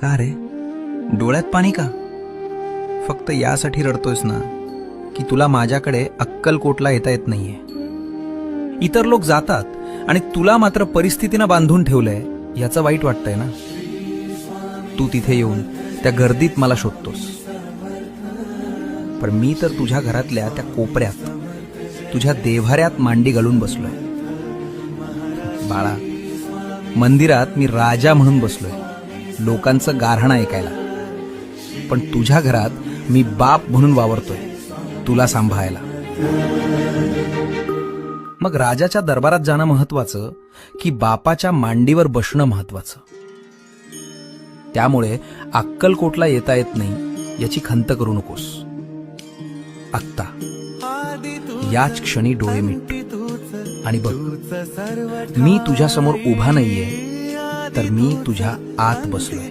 का रे, डोळ्यात पाणी का? फक्त यासाठी रडतोयस ना की तुला माझ्याकडे अक्कलकोटला येता येत नाहीये. इतर लोक जातात आणि तुला मात्र परिस्थितीनं बांधून ठेवलंय याचं वाईट वाटतंय ना. तू तिथे येऊन त्या गर्दीत मला शोधतोस, पण मी तर तुझ्या घरातल्या त्या कोपऱ्यात तुझ्या देव्हाऱ्यात मांडी घालून बसलोय. बाळा, मंदिरात मी राजा म्हणून बसलोय लोकांचं गारहाणं ऐकायला, पण तुझ्या घरात मी बाप म्हणून वावरतोय तुला सांभाळायला. मग राजाच्या दरबारात जाणं महत्वाचं की बापाच्या मांडीवर बसणं महत्वाचं? त्यामुळे अक्कलकोटला येता येत नाही याची खंत करू नकोस. आत्ता याच क्षणी डोळे मिट आणि बघ, मी तुझ्या समोर उभा नाहीये, तर मी तुझ्या आत बसलोय.